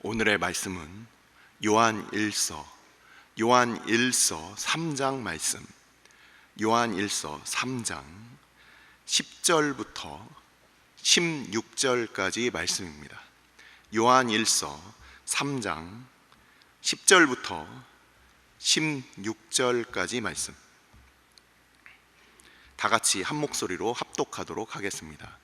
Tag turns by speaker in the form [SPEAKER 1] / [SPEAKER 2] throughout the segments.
[SPEAKER 1] 오늘의 말씀은 요한일서 3장 말씀, 요한일서 3장 10절부터 16절까지 말씀입니다. 요한일서 3장 10절부터 16절까지 말씀, 다 같이 한 목소리로 합독하도록 하겠습니다.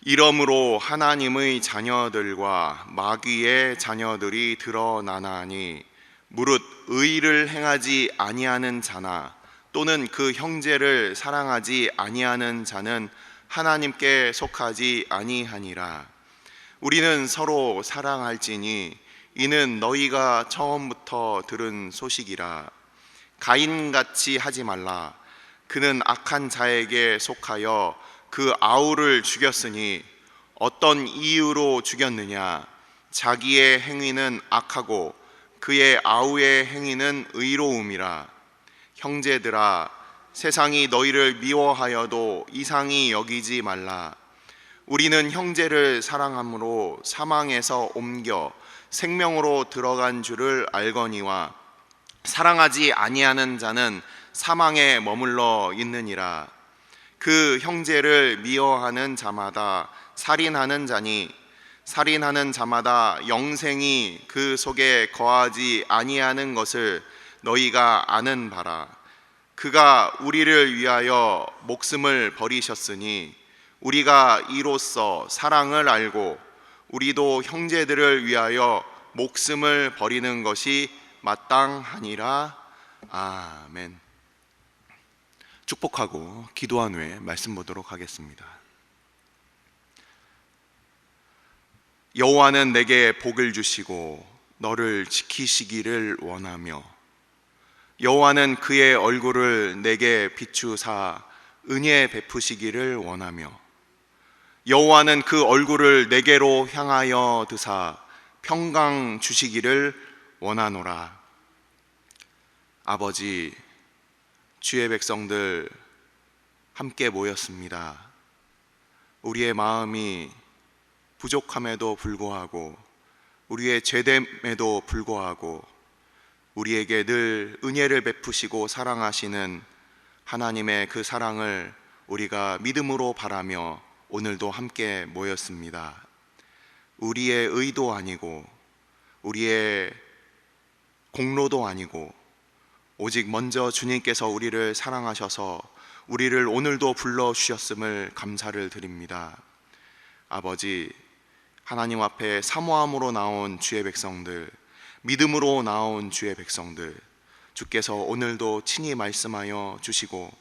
[SPEAKER 1] 이러므로 하나님의 자녀들과 마귀의 자녀들이 드러나나니 무릇 의를 행하지 아니하는 자나 또는 그 형제를 사랑하지 아니하는 자는 하나님께 속하지 아니하니라. 우리는 서로 사랑할지니 이는 너희가 처음부터 들은 소식이라. 가인같이 하지 말라. 그는 악한 자에게 속하여 그 아우를 죽였으니 어떤 이유로 죽였느냐? 자기의 행위는 악하고 그의 아우의 행위는 의로움이라. 형제들아, 세상이 너희를 미워하여도 이상히 여기지 말라. 우리는 형제를 사랑함으로 사망에서 옮겨 생명으로 들어간 줄을 알거니와 사랑하지 아니하는 자는 사망에 머물러 있느니라. 그 형제를 미워하는 자마다 살인하는 자니 살인하는 자마다 영생이 그 속에 거하지 아니하는 것을 너희가 아는 바라. 그가 우리를 위하여 목숨을 버리셨으니 우리가 이로써 사랑을 알고 우리도 형제들을 위하여 목숨을 버리는 것이 마땅하니라. 아멘. 축복하고 기도한 후에 말씀 보도록 하겠습니다. 여호와는 내게 복을 주시고 너를 지키시기를 원하며 여호와는 그의 얼굴을 내게 비추사 은혜 베푸시기를 원하며 여호와는 그 얼굴을 내게로 향하여 드사 평강 주시기를 원하노라. 아버지, 주의 백성들 함께 모였습니다. 우리의 마음이 부족함에도 불구하고 우리의 죄됨에도 불구하고 우리에게 늘 은혜를 베푸시고 사랑하시는 하나님의 그 사랑을 우리가 믿음으로 바라며 오늘도 함께 모였습니다. 우리의 의도 아니고 우리의 공로도 아니고 오직 먼저 주님께서 우리를 사랑하셔서 우리를 오늘도 불러주셨음을 감사를 드립니다. 아버지, 하나님 앞에 사모함으로 나온 주의 백성들, 믿음으로 나온 주의 백성들, 주께서 오늘도 친히 말씀하여 주시고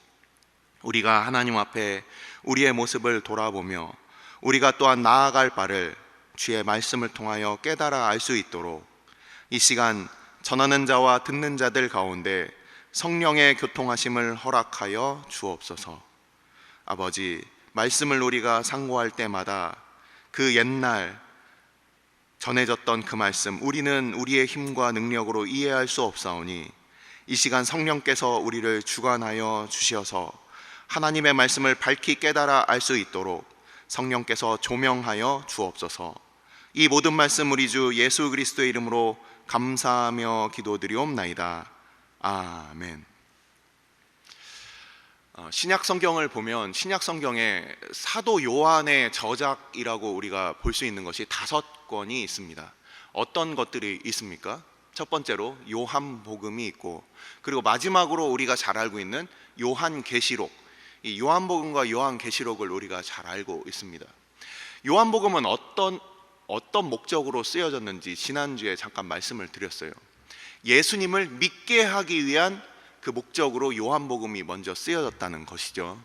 [SPEAKER 1] 우리가 하나님 앞에 우리의 모습을 돌아보며 우리가 또한 나아갈 바를 주의 말씀을 통하여 깨달아 알 수 있도록 이 시간 전하는 자와 듣는 자들 가운데 성령의 교통하심을 허락하여 주옵소서. 아버지, 말씀을 우리가 상고할 때마다 그 옛날 전해졌던 그 말씀 우리는 우리의 힘과 능력으로 이해할 수 없사오니 이 시간 성령께서 우리를 주관하여 주셔서 하나님의 말씀을 밝히 깨달아 알 수 있도록 성령께서 조명하여 주옵소서. 이 모든 말씀 우리 주 예수 그리스도의 이름으로 감사하며 기도드리옵나이다. 아멘. 신약 성경을 보면 신약 성경에 사도 요한의 저작이라고 우리가 볼 수 있는 것이 5권이 있습니다. 어떤 것들이 있습니까? 첫 번째로 요한복음이 있고, 그리고 마지막으로 우리가 잘 알고 있는 요한계시록. 이 요한복음과 요한계시록을 우리가 잘 알고 있습니다. 요한복음은 어떤 목적으로 쓰여졌는지 지난주에 잠깐 말씀을 드렸어요. 예수님을 믿게 하기 위한 그 목적으로 요한복음이 먼저 쓰여졌다는 것이죠.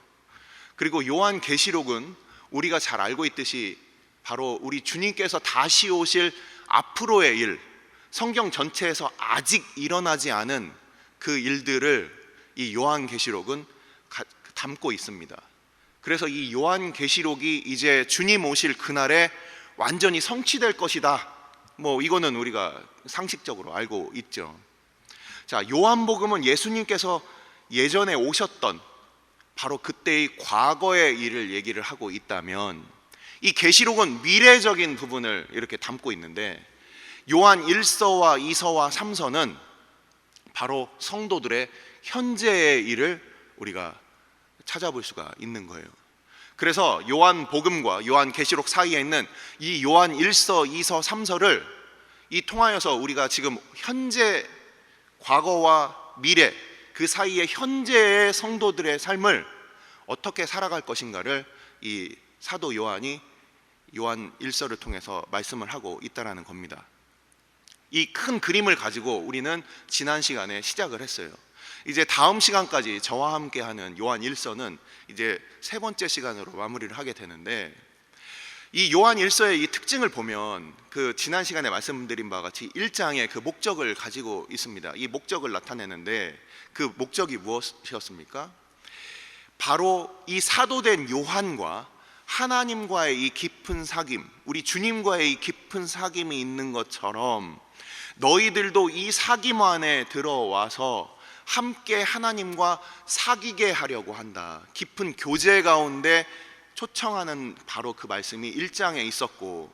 [SPEAKER 1] 그리고 요한계시록은 우리가 잘 알고 있듯이 바로 우리 주님께서 다시 오실 앞으로의 일, 성경 전체에서 아직 일어나지 않은 그 일들을 이 요한계시록은 담고 있습니다. 그래서 이 요한계시록이 이제 주님 오실 그날에 완전히 성취될 것이다, 이거는 우리가 상식적으로 알고 있죠. 자, 요한복음은 예수님께서 예전에 오셨던 바로 그때의 과거의 일을 얘기를 하고 있다면, 이 계시록은 미래적인 부분을 이렇게 담고 있는데 요한 1서와 2서와 3서는 바로 성도들의 현재의 일을 우리가 찾아볼 수가 있는 거예요. 그래서 요한복음과 요한계시록 사이에 있는 이 요한 1서, 2서, 3서를 이 통하여서 우리가 지금 현재, 과거와 미래 그 사이의 현재의 성도들의 삶을 어떻게 살아갈 것인가를 이 사도 요한이 요한 1서를 통해서 말씀을 하고 있다라는 겁니다. 이 큰 그림을 가지고 우리는 지난 시간에 시작을 했어요. 이제 다음 시간까지 저와 함께 하는 요한 1서는 이제 세 번째 시간으로 마무리를 하게 되는데, 이 요한 1서의 이 특징을 보면 그 지난 시간에 말씀드린 바와 같이 1장의 그 목적을 가지고 있습니다. 이 목적을 나타내는데 그 목적이 무엇이었습니까? 바로 이 사도된 요한과 하나님과의 이 깊은 사귐, 우리 주님과의 이 깊은 사귐이 있는 것처럼 너희들도 이 사귐 안에 들어와서 함께 하나님과 사귀게 하려고 한다. 깊은 교제 가운데 초청하는 바로 그 말씀이 1장에 있었고,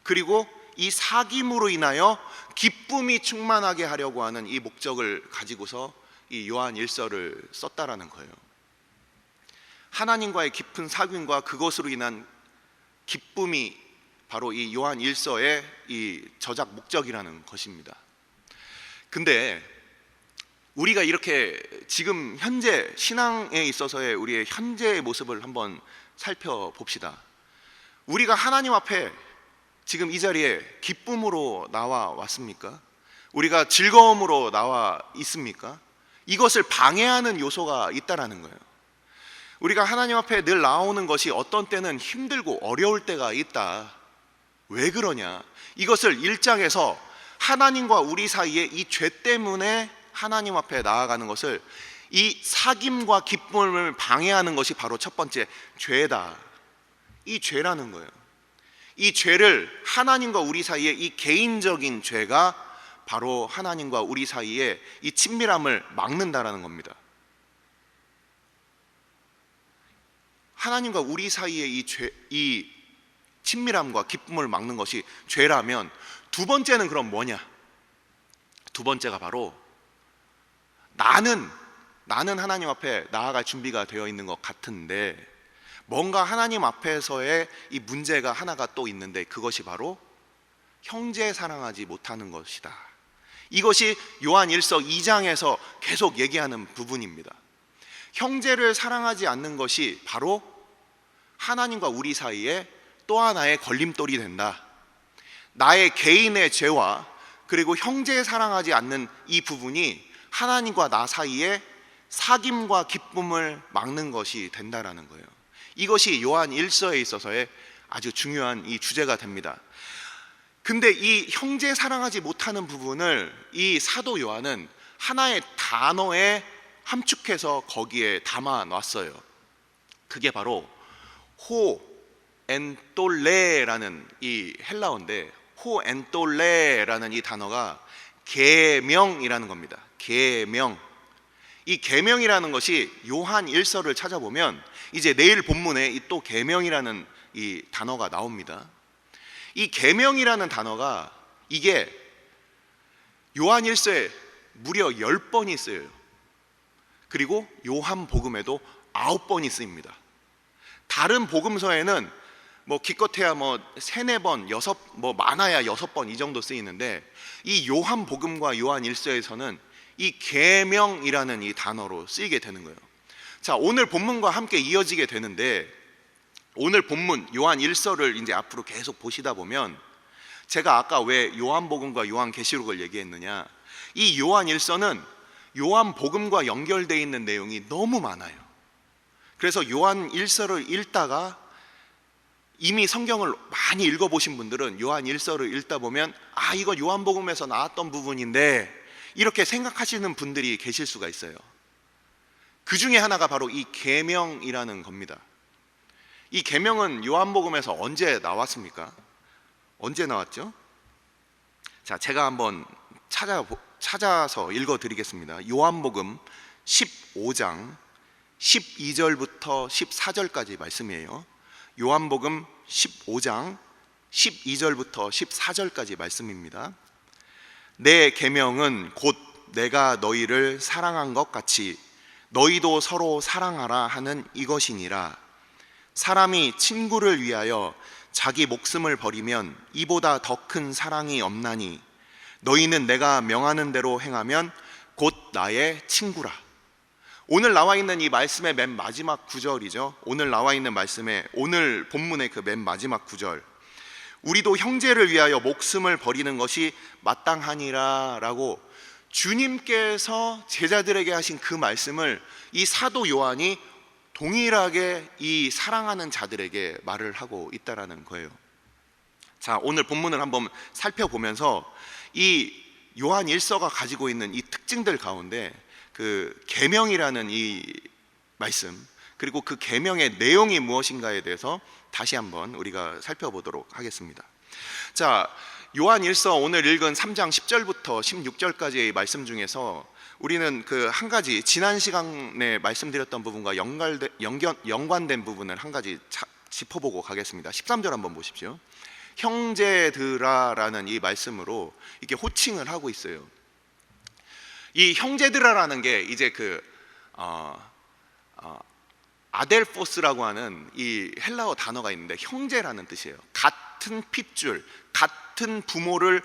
[SPEAKER 1] 그리고 이 사귐으로 인하여 기쁨이 충만하게 하려고 하는 이 목적을 가지고서 이 요한 1서를 썼다라는 거예요. 하나님과의 깊은 사귐과 그것으로 인한 기쁨이 바로 이 요한 1서의 이 저작 목적이라는 것입니다. 근데 우리가 이렇게 지금 현재 신앙에 있어서의 우리의 현재의 모습을 한번 살펴봅시다. 우리가 하나님 앞에 지금 이 자리에 기쁨으로 나와 왔습니까? 우리가 즐거움으로 나와 있습니까? 이것을 방해하는 요소가 있다라는 거예요. 우리가 하나님 앞에 늘 나오는 것이 어떤 때는 힘들고 어려울 때가 있다. 왜 그러냐? 이것을 1장에서 하나님과 우리 사이에 이 죄 때문에 하나님 앞에 나아가는 것을, 이 사귐과 기쁨을 방해하는 것이 바로 첫 번째 죄다. 이 죄라는 거예요. 이 죄를, 하나님과 우리 사이에 이 개인적인 죄가 바로 하나님과 우리 사이에 이 친밀함을 막는다라는 겁니다. 하나님과 우리 사이에 이 죄, 이 친밀함과 기쁨을 막는 것이 죄라면, 두 번째는 그럼 뭐냐? 두 번째가 바로 나는 하나님 앞에 나아갈 준비가 되어 있는 것 같은데 뭔가 하나님 앞에서의 이 문제가 하나가 또 있는데, 그것이 바로 형제 사랑하지 못하는 것이다. 이것이 요한 1서 2장에서 계속 얘기하는 부분입니다. 형제를 사랑하지 않는 것이 바로 하나님과 우리 사이에 또 하나의 걸림돌이 된다. 나의 개인의 죄와 그리고 형제를 사랑하지 않는 이 부분이 하나님과 나 사이에 사귐과 기쁨을 막는 것이 된다라는 거예요. 이것이 요한 1서에 있어서의 아주 중요한 이 주제가 됩니다. 근데 이 형제 사랑하지 못하는 부분을 이 사도 요한은 하나의 단어에 함축해서 거기에 담아 놨어요. 그게 바로 호엔톨레라는 이 헬라어인데, 호엔톨레라는 이 단어가 계명이라는 겁니다. 계명. 이 계명이라는 것이 요한 1서를 찾아보면 이제 내일 본문에 이 또 계명이라는 이 단어가 나옵니다. 이 계명이라는 단어가 이게 요한 1서에 무려 10번이 쓰여요. 그리고 요한복음에도 9번이 쓰입니다. 다른 복음서에는 뭐 기껏해야 뭐 3, 4번, 6, 뭐 많아야 6번 이 정도 쓰이는데, 이 요한복음과 요한 1서에서는 이 계명이라는 이 단어로 쓰이게 되는 거예요. 자, 오늘 본문과 함께 이어지게 되는데, 오늘 본문 요한 1서를 이제 앞으로 계속 보시다 보면, 제가 아까 왜 요한복음과 요한계시록을 얘기했느냐, 이 요한 1서는 요한복음과 연결되어 있는 내용이 너무 많아요. 그래서 요한 1서를 읽다가 이미 성경을 많이 읽어보신 분들은 요한 1서를 읽다 보면 아, 이거 요한복음에서 나왔던 부분인데 이렇게 생각하시는 분들이 계실 수가 있어요. 그 중에 하나가 바로 이 계명이라는 겁니다. 이 계명은 요한복음에서 언제 나왔습니까? 언제 나왔죠? 자, 제가 한번 찾아서 읽어드리겠습니다. 요한복음 15장 12절부터 14절까지 말씀이에요. 요한복음 15장 12절부터 14절까지 말씀입니다. 내 계명은 곧 내가 너희를 사랑한 것 같이 너희도 서로 사랑하라 하는 이것이니라. 사람이 친구를 위하여 자기 목숨을 버리면 이보다 더 큰 사랑이 없나니 너희는 내가 명하는 대로 행하면 곧 나의 친구라. 오늘 나와 있는 이 말씀의 맨 마지막 구절이죠. 오늘 나와 있는 말씀의 오늘 본문의 그 맨 마지막 구절, 우리도 형제를 위하여 목숨을 버리는 것이 마땅하니라 라고 주님께서 제자들에게 하신 그 말씀을 이 사도 요한이 동일하게 이 사랑하는 자들에게 말을 하고 있다라는 거예요. 자, 오늘 본문을 한번 살펴보면서 이 요한 1서가 가지고 있는 이 특징들 가운데 그 계명이라는 이 말씀, 그리고 그 계명의 내용이 무엇인가에 대해서 다시 한번 우리가 살펴보도록 하겠습니다. 자, 요한 1서 오늘 읽은 3장 10절부터 16절까지의 말씀 중에서 우리는 그 한 가지 지난 시간에 말씀드렸던 부분과 연관된 부분을 한 가지 짚어보고 가겠습니다. 13절 한번 보십시오. 형제들아라는 이 말씀으로 이렇게 호칭을 하고 있어요. 이 형제들아라는 게 이제 그 아델포스라고 하는 이 헬라어 단어가 있는데 형제라는 뜻이에요. 같은 핏줄, 같은 부모를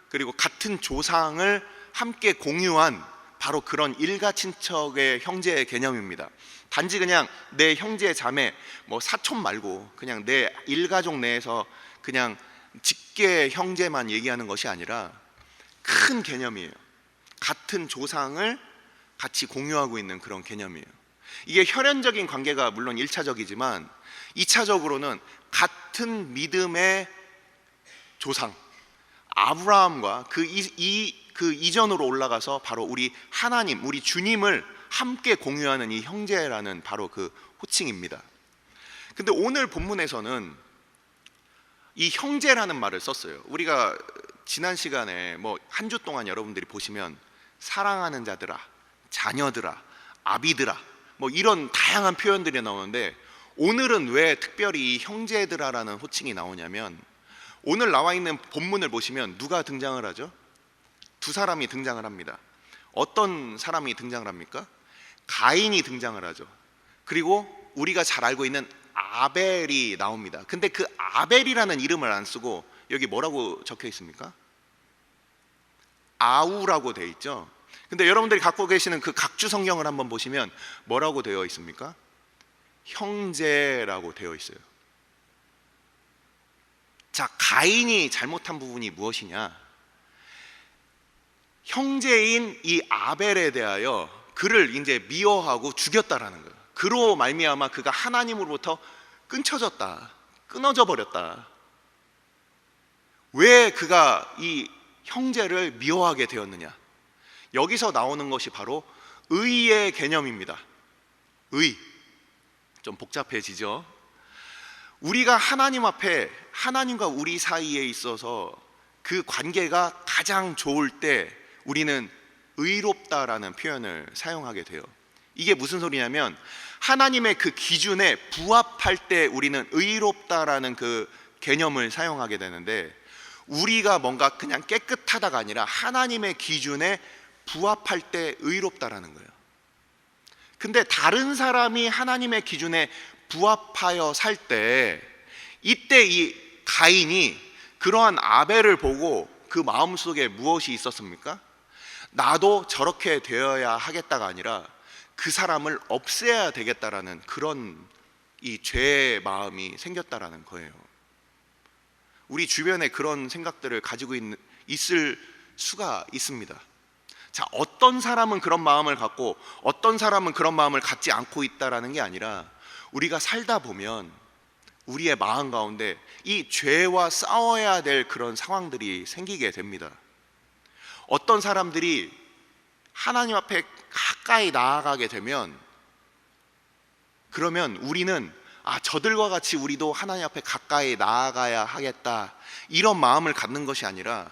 [SPEAKER 1] 그리고 같은 조상을 함께 공유한 바로 그런 일가친척의 형제의 개념입니다. 단지 그냥 내 형제 자매 뭐 사촌 말고 그냥 내 일가족 내에서 그냥 직계 형제만 얘기하는 것이 아니라 큰 개념이에요. 같은 조상을 같이 공유하고 있는 그런 개념이에요. 이게 혈연적인 관계가 물론 1차적이지만 2차적으로는 같은 믿음의 조상 아브라함과 그 이전으로 올라가서 바로 우리 하나님, 우리 주님을 함께 공유하는 이 형제라는 바로 그 호칭입니다. 근데 오늘 본문에서는 이 형제라는 말을 썼어요. 우리가 지난 시간에 뭐 한 주 동안 여러분들이 보시면 사랑하는 자들아, 자녀들아, 아비들아 뭐 이런 다양한 표현들이 나오는데 오늘은 왜 특별히 이 형제들아라는 호칭이 나오냐면 오늘 나와 있는 본문을 보시면 누가 등장을 하죠? 두 사람이 등장을 합니다. 어떤 사람이 등장을 합니까? 가인이 등장을 하죠. 그리고 우리가 잘 알고 있는 아벨이 나옵니다. 근데 그 아벨이라는 이름을 안 쓰고 여기 뭐라고 적혀 있습니까? 아우라고 되어 있죠. 근데 여러분들이 갖고 계시는 그 각주 성경을 한번 보시면 뭐라고 되어 있습니까? 형제라고 되어 있어요. 자, 가인이 잘못한 부분이 무엇이냐? 형제인 이 아벨에 대하여 그를 이제 미워하고 죽였다라는 거예요. 그로 말미암아 그가 하나님으로부터 끊어져 버렸다. 왜 그가 이 형제를 미워하게 되었느냐? 여기서 나오는 것이 바로 의의 개념입니다. 의. 좀 복잡해지죠. 우리가 하나님 앞에 하나님과 우리 사이에 있어서 그 관계가 가장 좋을 때 우리는 의롭다라는 표현을 사용하게 돼요. 이게 무슨 소리냐면 하나님의 그 기준에 부합할 때 우리는 의롭다라는 그 개념을 사용하게 되는데 우리가 뭔가 그냥 깨끗하다가 아니라 하나님의 기준에 부합할 때 의롭다라는 거예요. 근데 다른 사람이 하나님의 기준에 부합하여 살 때 이때 이 가인이 그러한 아벨을 보고 그 마음속에 무엇이 있었습니까? 나도 저렇게 되어야 하겠다가 아니라 그 사람을 없애야 되겠다라는 그런 이 죄의 마음이 생겼다라는 거예요. 우리 주변에 그런 생각들을 가지고 있을 수가 있습니다. 자, 어떤 사람은 그런 마음을 갖고 어떤 사람은 그런 마음을 갖지 않고 있다라는 게 아니라 우리가 살다 보면 우리의 마음 가운데 이 죄와 싸워야 될 그런 상황들이 생기게 됩니다. 어떤 사람들이 하나님 앞에 가까이 나아가게 되면 그러면 우리는 저들과 같이 우리도 하나님 앞에 가까이 나아가야 하겠다 이런 마음을 갖는 것이 아니라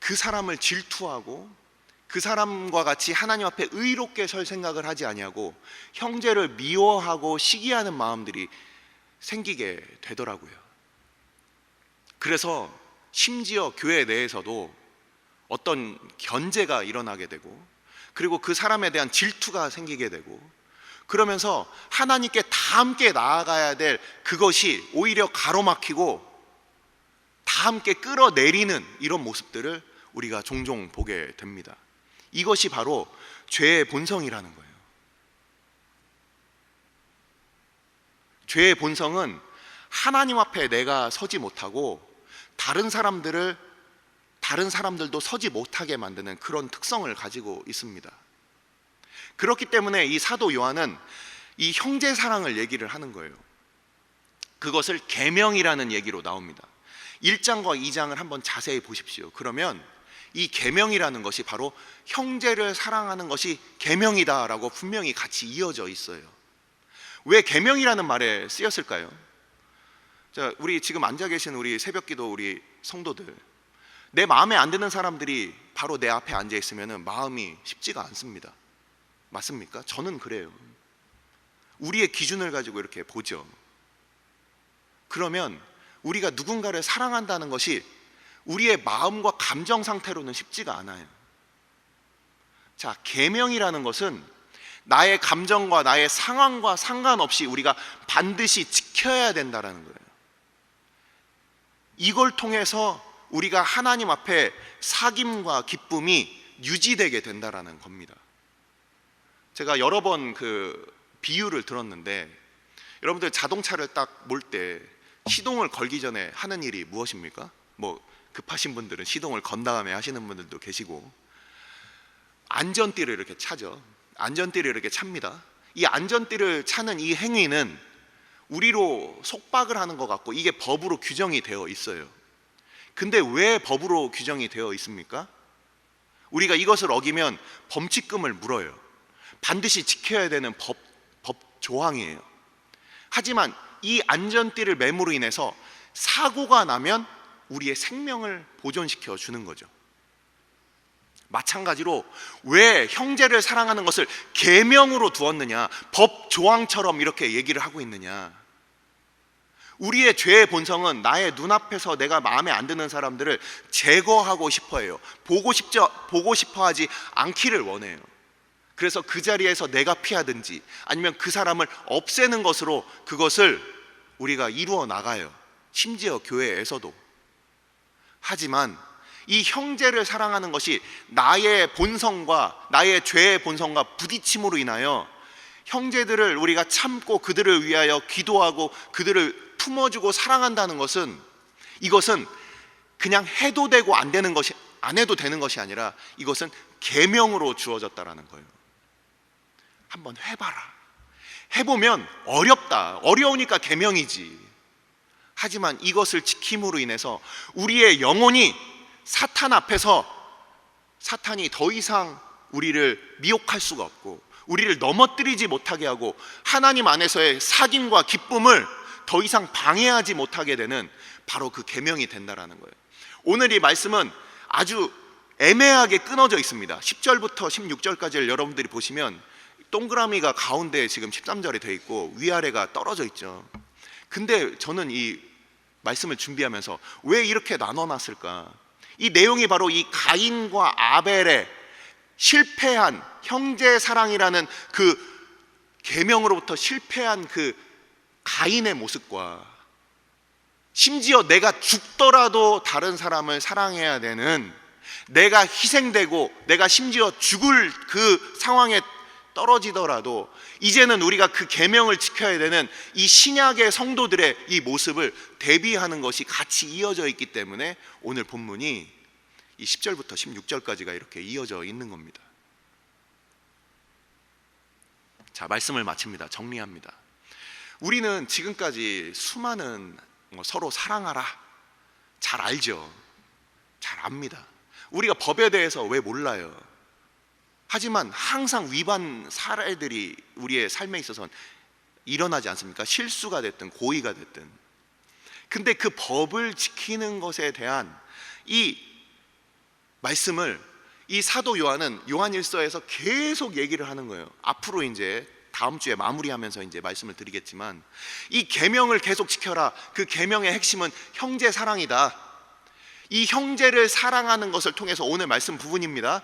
[SPEAKER 1] 그 사람을 질투하고 그 사람과 같이 하나님 앞에 의롭게 설 생각을 하지 아니하고 형제를 미워하고 시기하는 마음들이 생기게 되더라고요. 그래서 심지어 교회 내에서도 어떤 견제가 일어나게 되고, 그리고 그 사람에 대한 질투가 생기게 되고, 그러면서 하나님께 다 함께 나아가야 될 그것이 오히려 가로막히고 다 함께 끌어내리는 이런 모습들을 우리가 종종 보게 됩니다. 이것이 바로 죄의 본성이라는 거예요. 죄의 본성은 하나님 앞에 내가 서지 못하고 다른 사람들도 서지 못하게 만드는 그런 특성을 가지고 있습니다. 그렇기 때문에 이 사도 요한은 이 형제 사랑을 얘기를 하는 거예요. 그것을 계명이라는 얘기로 나옵니다. 1장과 2장을 한번 자세히 보십시오. 그러면 이 계명이라는 것이 바로 형제를 사랑하는 것이 계명이다라고 분명히 같이 이어져 있어요. 왜 계명이라는 말에 쓰였을까요? 자, 우리 지금 앉아 계신 우리 새벽기도 우리 성도들, 내 마음에 안 드는 사람들이 바로 내 앞에 앉아 있으면 마음이 쉽지가 않습니다. 맞습니까? 저는 그래요. 우리의 기준을 가지고 이렇게 보죠. 그러면 우리가 누군가를 사랑한다는 것이 우리의 마음과 감정 상태로는 쉽지가 않아요. 자, 계명이라는 것은 나의 감정과 나의 상황과 상관없이 우리가 반드시 지켜야 된다는 거예요. 이걸 통해서 우리가 하나님 앞에 사귐과 기쁨이 유지되게 된다는 겁니다. 제가 여러 번 그 비유를 들었는데, 여러분들 자동차를 딱 몰 때 시동을 걸기 전에 하는 일이 무엇입니까? 뭐 급하신 분들은 시동을 건 다음에 하시는 분들도 계시고, 안전띠를 이렇게 차죠. 안전띠를 이렇게 찹니다. 이 안전띠를 차는 이 행위는 우리로 속박을 하는 것 같고 이게 법으로 규정이 되어 있어요. 근데 왜 법으로 규정이 되어 있습니까? 우리가 이것을 어기면 범칙금을 물어요. 반드시 지켜야 되는 법 조항이에요. 하지만 이 안전띠를 매무로 인해서 사고가 나면 우리의 생명을 보존시켜 주는 거죠. 마찬가지로 왜 형제를 사랑하는 것을 계명으로 두었느냐, 법 조항처럼 이렇게 얘기를 하고 있느냐. 우리의 죄의 본성은 나의 눈앞에서 내가 마음에 안 드는 사람들을 제거하고 싶어 해요. 보고 싶어 하지 않기를 원해요. 그래서 그 자리에서 내가 피하든지 아니면 그 사람을 없애는 것으로 그것을 우리가 이루어 나가요. 심지어 교회에서도. 하지만 이 형제를 사랑하는 것이 나의 본성과 나의 죄의 본성과 부딪힘으로 인하여 형제들을 우리가 참고 그들을 위하여 기도하고 그들을 품어주고 사랑한다는 것은, 이것은 그냥 해도 되고 안 해도 되는 것이 아니라 이것은 계명으로 주어졌다라는 거예요. 한번 해봐라. 해보면 어렵다. 어려우니까 계명이지. 하지만 이것을 지킴으로 인해서 우리의 영혼이 사탄 앞에서 사탄이 더 이상 우리를 미혹할 수가 없고 우리를 넘어뜨리지 못하게 하고 하나님 안에서의 사귐과 기쁨을 더 이상 방해하지 못하게 되는 바로 그 계명이 된다라는 거예요. 오늘 이 말씀은 아주 애매하게 끊어져 있습니다. 10절부터 16절까지를 여러분들이 보시면 동그라미가 가운데에 지금 13절에 되어 있고 위아래가 떨어져 있죠. 근데 저는 이 말씀을 준비하면서 왜 이렇게 나눠놨을까? 이 내용이 바로 이 가인과 아벨의 실패한 형제 사랑이라는 그 계명으로부터 실패한 그 가인의 모습과, 심지어 내가 죽더라도 다른 사람을 사랑해야 되는, 내가 희생되고 내가 심지어 죽을 그 상황에 떨어지더라도 이제는 우리가 그 계명을 지켜야 되는 이 신약의 성도들의 이 모습을 대비하는 것이 같이 이어져 있기 때문에 오늘 본문이 이 10절부터 16절까지가 이렇게 이어져 있는 겁니다. 자, 말씀을 마칩니다. 정리합니다. 우리는 지금까지 수많은 서로 사랑하라 잘 알죠. 잘 압니다. 우리가 법에 대해서 왜 몰라요? 하지만 항상 위반 사례들이 우리의 삶에 있어서는 일어나지 않습니까? 실수가 됐든 고의가 됐든. 근데 그 법을 지키는 것에 대한 이 말씀을 이 사도 요한은 요한일서에서 계속 얘기를 하는 거예요. 앞으로 이제 다음 주에 마무리하면서 이제 말씀을 드리겠지만, 이 계명을 계속 지켜라. 그 계명의 핵심은 형제 사랑이다. 이 형제를 사랑하는 것을 통해서, 오늘 말씀 부분입니다.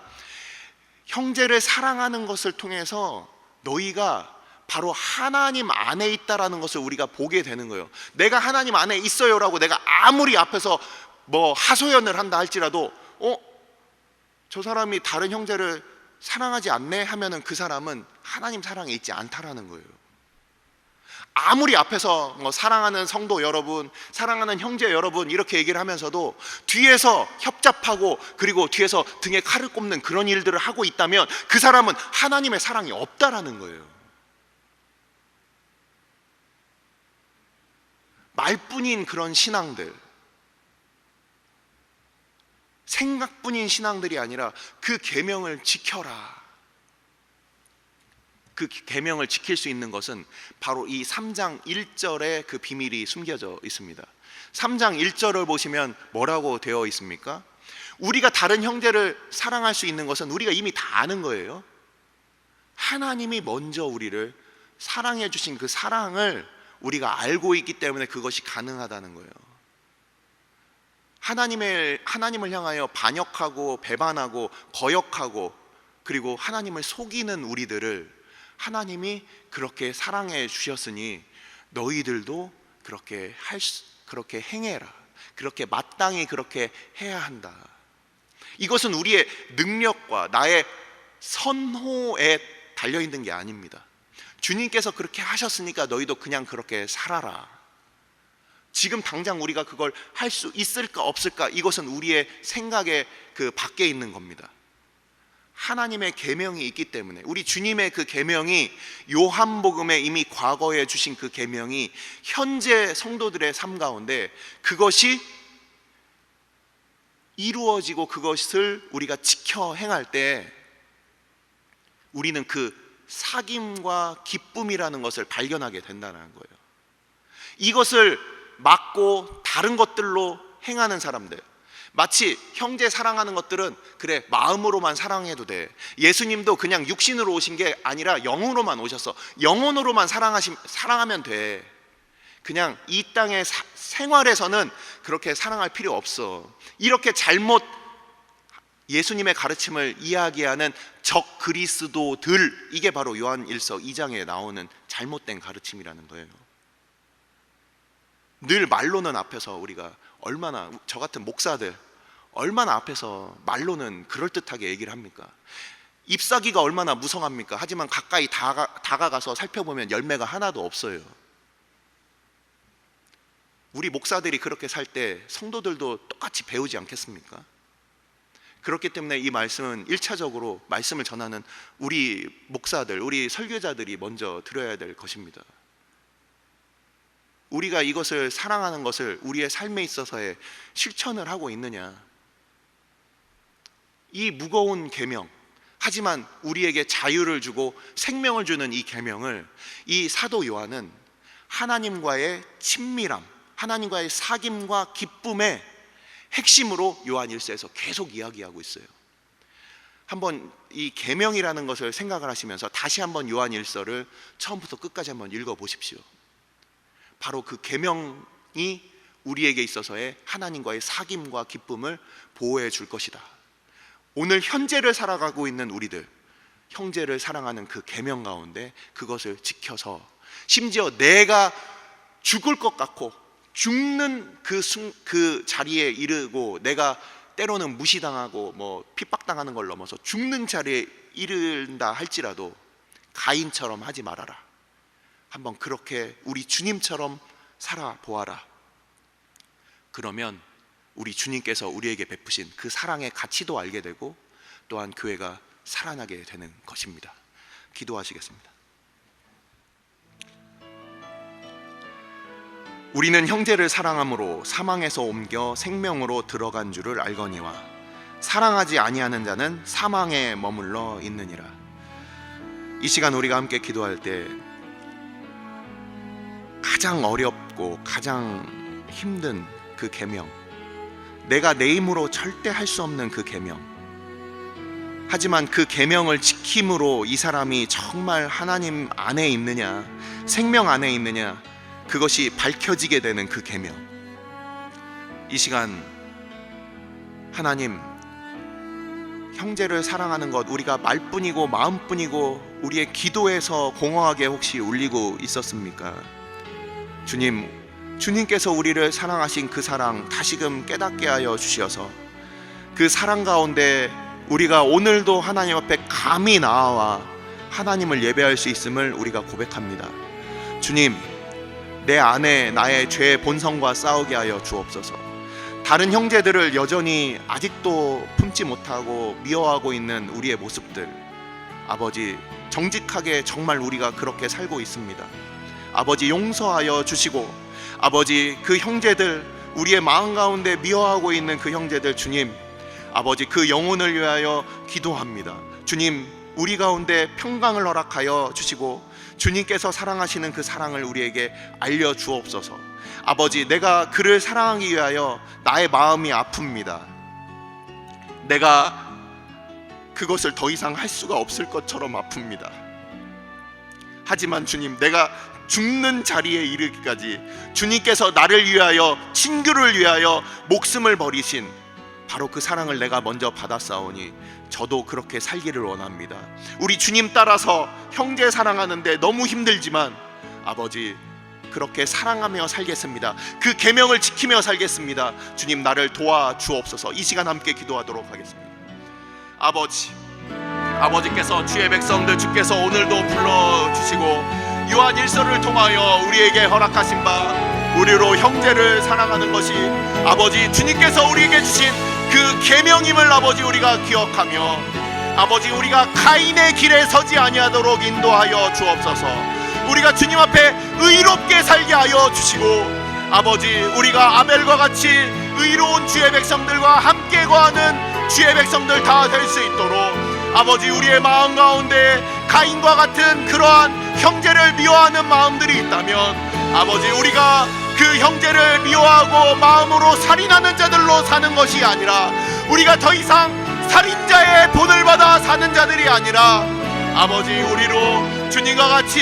[SPEAKER 1] 형제를 사랑하는 것을 통해서 너희가 바로 하나님 안에 있다라는 것을 우리가 보게 되는 거예요. 내가 하나님 안에 있어요라고 내가 아무리 앞에서 뭐 하소연을 한다 할지라도 저 사람이 다른 형제를 사랑하지 않네 하면은 그 사람은 하나님 사랑에 있지 않다라는 거예요. 아무리 앞에서 뭐 사랑하는 성도 여러분, 사랑하는 형제 여러분 이렇게 얘기를 하면서도 뒤에서 협잡하고 그리고 뒤에서 등에 칼을 꼽는 그런 일들을 하고 있다면 그 사람은 하나님의 사랑이 없다라는 거예요. 말뿐인 그런 신앙들, 생각뿐인 신앙들이 아니라 그 계명을 지켜라. 그 계명을 지킬 수 있는 것은 바로 이 3장 1절에 그 비밀이 숨겨져 있습니다. 3장 1절을 보시면 뭐라고 되어 있습니까? 우리가 다른 형제를 사랑할 수 있는 것은 우리가 이미 다 아는 거예요. 하나님이 먼저 우리를 사랑해 주신 그 사랑을 우리가 알고 있기 때문에 그것이 가능하다는 거예요. 하나님을 향하여 반역하고 배반하고 거역하고 그리고 하나님을 속이는 우리들을 하나님이 그렇게 사랑해 주셨으니 너희들도 그렇게 행해라. 그렇게 마땅히 그렇게 해야 한다. 이것은 우리의 능력과 나의 선호에 달려 있는 게 아닙니다. 주님께서 그렇게 하셨으니까 너희도 그냥 그렇게 살아라. 지금 당장 우리가 그걸 할 수 있을까 없을까, 이것은 우리의 생각의 그 밖에 있는 겁니다. 하나님의 계명이 있기 때문에, 우리 주님의 그 계명이, 요한복음에 이미 과거에 주신 그 계명이 현재 성도들의 삶 가운데 그것이 이루어지고 그것을 우리가 지켜 행할 때 우리는 그 사귐과 기쁨이라는 것을 발견하게 된다는 거예요. 이것을 막고 다른 것들로 행하는 사람들, 마치 형제 사랑하는 것들은 그래 마음으로만 사랑해도 돼. 예수님도 그냥 육신으로 오신 게 아니라 영으로만 오셨어. 영혼으로만 사랑하면 돼. 그냥 이 땅의 생활에서는 그렇게 사랑할 필요 없어. 이렇게 잘못 예수님의 가르침을 이야기하는 적 그리스도들, 이게 바로 요한일서 2장에 나오는 잘못된 가르침이라는 거예요. 늘 말로는 앞에서 우리가 얼마나, 저 같은 목사들 얼마나 앞에서 말로는 그럴듯하게 얘기를 합니까? 잎사귀가 얼마나 무성합니까? 하지만 가까이 다가가서 살펴보면 열매가 하나도 없어요. 우리 목사들이 그렇게 살 때 성도들도 똑같이 배우지 않겠습니까? 그렇기 때문에 이 말씀은 1차적으로 말씀을 전하는 우리 목사들, 우리 설교자들이 먼저 들어야 될 것입니다. 우리가 이것을 사랑하는 것을 우리의 삶에 있어서의 실천을 하고 있느냐? 이 무거운 계명, 하지만 우리에게 자유를 주고 생명을 주는 이 계명을 이 사도 요한은 하나님과의 친밀함, 하나님과의 사귐과 기쁨의 핵심으로 요한 1서에서 계속 이야기하고 있어요. 한번 이 계명이라는 것을 생각을 하시면서 다시 한번 요한 1서를 처음부터 끝까지 한번 읽어 보십시오. 바로 그 계명이 우리에게 있어서의 하나님과의 사귐과 기쁨을 보호해 줄 것이다. 오늘 현재를 살아가고 있는 우리들, 형제를 사랑하는 그 계명 가운데 그것을 지켜서, 심지어 내가 죽을 것 같고 죽는 그 자리에 이르고, 내가 때로는 무시당하고 뭐 핍박당하는 걸 넘어서 죽는 자리에 이른다 할지라도 가인처럼 하지 말아라. 한번 그렇게 우리 주님처럼 살아보아라. 그러면 우리 주님께서 우리에게 베푸신 그 사랑의 가치도 알게 되고 또한 교회가 살아나게 되는 것입니다. 기도하시겠습니다. 우리는 형제를 사랑함으로 사망에서 옮겨 생명으로 들어간 줄을 알거니와 사랑하지 아니하는 자는 사망에 머물러 있느니라. 이 시간 우리가 함께 기도할 때 가장 어렵고 가장 힘든 그 계명, 내가 내 힘으로 절대 할 수 없는 그 계명, 하지만 그 계명을 지킴으로 이 사람이 정말 하나님 안에 있느냐, 생명 안에 있느냐, 그것이 밝혀지게 되는 그 계명. 이 시간 하나님, 형제를 사랑하는 것 우리가 말뿐이고 마음뿐이고 우리의 기도에서 공허하게 혹시 울리고 있었습니까? 주님, 주님께서 우리를 사랑하신 그 사랑 다시금 깨닫게 하여 주시어서 그 사랑 가운데 우리가 오늘도 하나님 앞에 감히 나아와 하나님을 예배할 수 있음을 우리가 고백합니다. 주님, 내 안에 나의 죄의 본성과 싸우게 하여 주옵소서. 다른 형제들을 여전히 아직도 품지 못하고 미워하고 있는 우리의 모습들, 아버지, 정직하게 정말 우리가 그렇게 살고 있습니다. 아버지, 용서하여 주시고, 아버지, 그 형제들, 우리의 마음 가운데 미워하고 있는 그 형제들, 주님, 아버지, 그 영혼을 위하여 기도합니다. 주님, 우리 가운데 평강을 허락하여 주시고 주님께서 사랑하시는 그 사랑을 우리에게 알려주옵소서. 아버지, 내가 그를 사랑하기 위하여 나의 마음이 아픕니다. 내가 그것을 더 이상 할 수가 없을 것처럼 아픕니다. 하지만 주님, 내가 죽는 자리에 이르기까지 주님께서 나를 위하여, 친구를 위하여 목숨을 버리신 바로 그 사랑을 내가 먼저 받았사오니 저도 그렇게 살기를 원합니다. 우리 주님 따라서 형제 사랑하는데 너무 힘들지만 아버지, 그렇게 사랑하며 살겠습니다. 그 계명을 지키며 살겠습니다. 주님, 나를 도와주옵소서. 이 시간 함께 기도하도록 하겠습니다. 아버지께서 주의 백성들 주께서 오늘도 불러주시고 요한 1서를 통하여 우리에게 허락하신 바 우리로 형제를 사랑하는 것이 아버지 주님께서 우리에게 주신 그 계명임을 아버지 우리가 기억하며 아버지 우리가 가인의 길에 서지 아니하도록 인도하여 주옵소서. 우리가 주님 앞에 의롭게 살게 하여 주시고 아버지 우리가 아벨과 같이 의로운 주의 백성들과 함께 거하는 주의 백성들 다 될 수 있도록 아버지 우리의 마음 가운데 가인과 같은 그러한 형제를 미워하는 마음들이 있다면 아버지 우리가 그 형제를 미워하고 마음으로 살인하는 자들로 사는 것이 아니라 우리가 더 이상 살인자의 본을 받아 사는 자들이 아니라 아버지 우리로 주님과 같이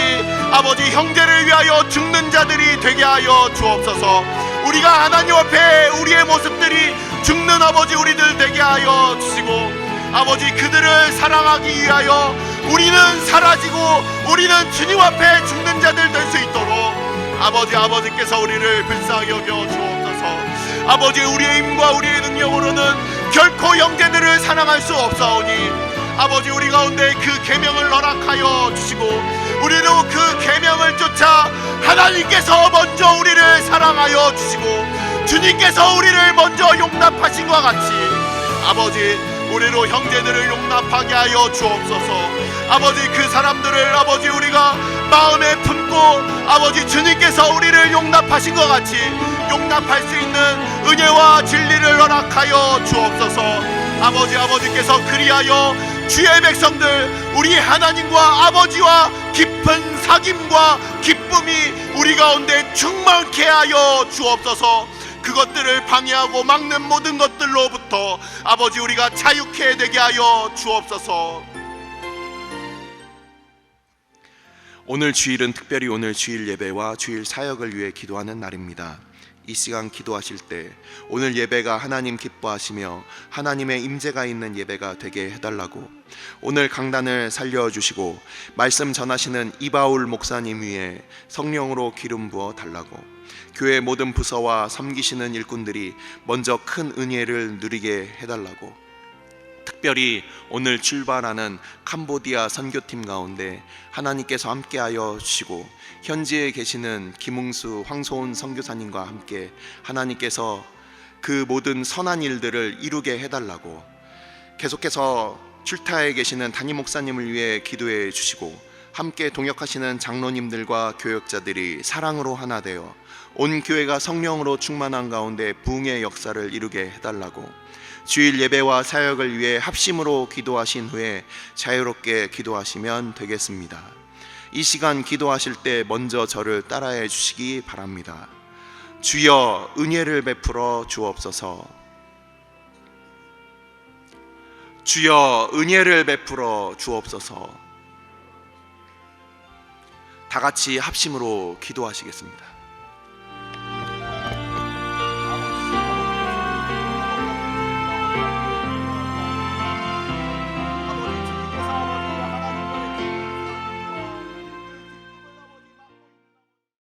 [SPEAKER 1] 아버지 형제를 위하여 죽는 자들이 되게 하여 주옵소서. 우리가 하나님 앞에 우리의 모습들이 죽는 아버지 우리들 되게 하여 주시고 아버지 그들을 사랑하기 위하여 우리는 사라지고 우리는 주님 앞에 죽는 자들 될 수 있도록 아버지께서 우리를 불쌍히 여겨 주옵소서. 아버지 우리의 힘과 우리의 능력으로는 결코 형제들을 사랑할 수 없사오니 아버지 우리 가운데 그 계명을 허락하여 주시고 우리도 그 계명을 쫓아 하나님께서 먼저 우리를 사랑하여 주시고 주님께서 우리를 먼저 용납하신 것 같이 아버지 우리로 형제들을 용납하게 하여 주옵소서. 아버지 그 사람들을 아버지 우리가 마음에 품고 아버지 주님께서 우리를 용납하신 것 같이 용납할 수 있는 은혜와 진리를 허락하여 주옵소서. 아버지께서 그리하여 주의 백성들 우리 하나님과 아버지와 깊은 사귐과 기쁨이 우리 가운데 충만케 하여 주옵소서. 그것들을 방해하고 막는 모든 것들로부터 아버지 우리가 자유케 되게 하여 주옵소서. 오늘 주일은 특별히 오늘 주일 예배와 주일 사역을 위해 기도하는 날입니다. 이 시간 기도하실 때 오늘 예배가 하나님 기뻐하시며 하나님의 임재가 있는 예배가 되게 해달라고 오늘 강단을 살려주시고 말씀 전하시는 이바울 목사님 위에 성령으로 기름 부어 달라고 교회 모든 부서와 섬기시는 일꾼들이 먼저 큰 은혜를 누리게 해달라고 특별히 오늘 출발하는 캄보디아 선교팀 가운데 하나님께서 함께하여 주시고 현지에 계시는 김웅수, 황소은 선교사님과 함께 하나님께서 그 모든 선한 일들을 이루게 해달라고 계속해서 출타에 계시는 담임 목사님을 위해 기도해 주시고 함께 동역하시는 장로님들과 교역자들이 사랑으로 하나 되어 온 교회가 성령으로 충만한 가운데 부흥의 역사를 이루게 해달라고 주일 예배와 사역을 위해 합심으로 기도하신 후에 자유롭게 기도하시면 되겠습니다. 이 시간 기도하실 때 먼저 저를 따라해 주시기 바랍니다. 주여 은혜를 베풀어 주옵소서. 주여 은혜를 베풀어 주옵소서. 다 같이 합심으로 기도하시겠습니다.